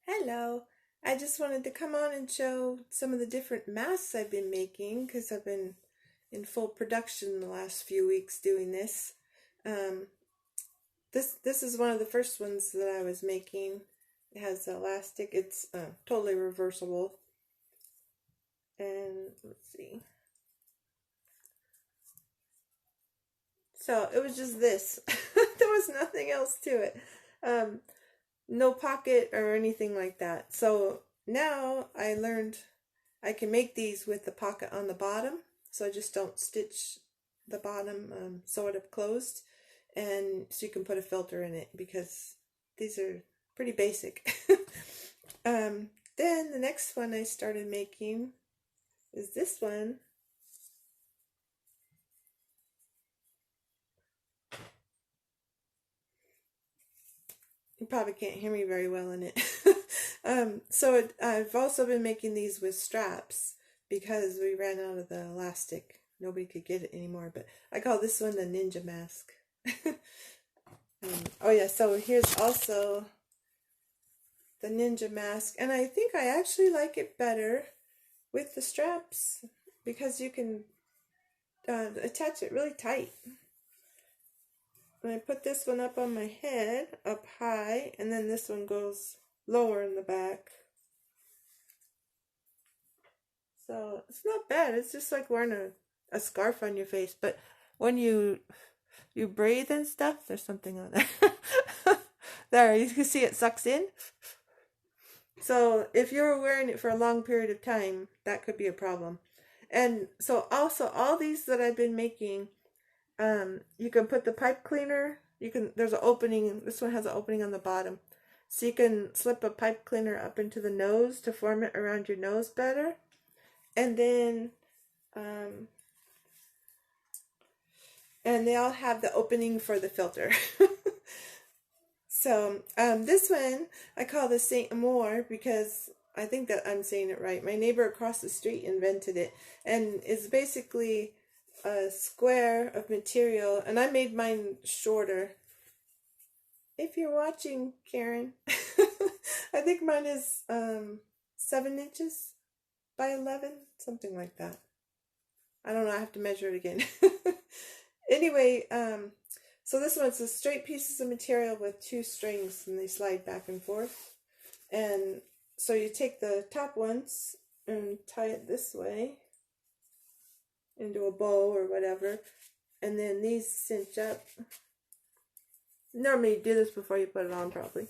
Hello. I just wanted to come on and show some of the different masks I've been making because I've been in full production the last few weeks doing this. Um, this is one of the first ones that I was making. It has elastic. It's totally reversible. And let's see. So it was just this. There was nothing else to it. Um, no pocket or anything like that. So now I learned I can make these with the pocket on the bottom. So I just don't stitch the bottom, sew it up closed. And so you can put a filter in it because these are pretty basic. Then the next one I started making is this one. You probably can't hear me very well in it. I've also been making these with straps because we ran out of the elastic. Nobody could get it anymore, but I call this one the ninja mask. Oh yeah, so here's also the ninja mask, and I think I actually like it better with the straps because you can attach it really tight. And I put this one up on my head, up high, and then this one goes lower in the back. So it's not bad. It's just like wearing a scarf on your face. But when you breathe and stuff, there's something on there. There, you can see it sucks in. So if you're wearing it for a long period of time, that could be a problem. And so also all these that I've been making, you can put the pipe cleaner. There's an opening. This one has an opening on the bottom, so you can slip a pipe cleaner up into the nose to form it around your nose better. And then, and they all have the opening for the filter. So this one I call the Saint Amour because I think that I'm saying it right. My neighbor across the street invented it, and it's basically a square of material, and I made mine shorter. If you're watching, Karen, I think mine is 7 inches by 11, something like that. I don't know, I have to measure it again. Anyway, so this one's a straight pieces of material with 2 strings, and they slide back and forth. And so you take the top ones and tie it this way into a bow or whatever, and then these cinch up. Normally you do this before you put it on probably.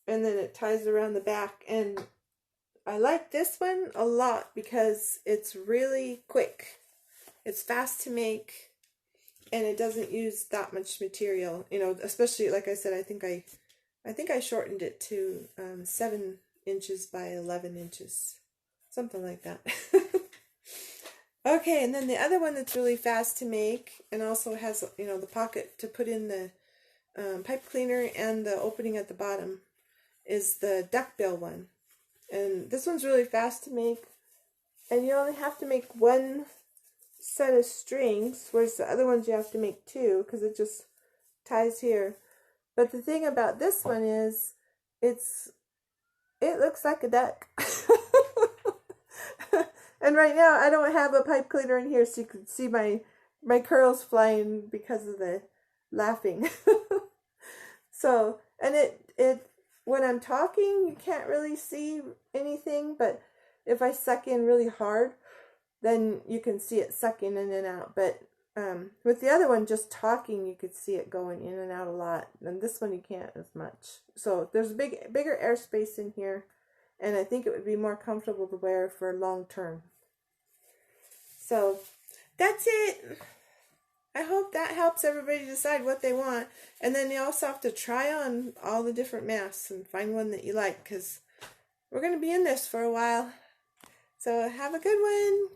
And then it ties around the back, and I like this one a lot because it's really quick. It's fast to make, and it doesn't use that much material. You know, especially like I said, I think I shortened it to 7 inches by 11 inches, something like that. Okay, and then the other one that's really fast to make and also has, you know, the pocket to put in the pipe cleaner and the opening at the bottom is the duckbill one. And this one's really fast to make, and you only have to make 1 set of strings, whereas the other ones you have to make 2 because it just ties here. But the thing about this one is it looks like a duck. And right now I don't have a pipe cleaner in here, so you can see my curls flying because of the laughing. So, and it when I'm talking, you can't really see anything, but if I suck in really hard, then you can see it sucking in and out. But with the other one, just talking, you could see it going in and out a lot. And this one, you can't as much. So there's bigger airspace in here, and I think it would be more comfortable to wear for long term. So that's it. I hope that helps everybody decide what they want. And then you also have to try on all the different masks and find one that you like, because we're going to be in this for a while. So have a good one.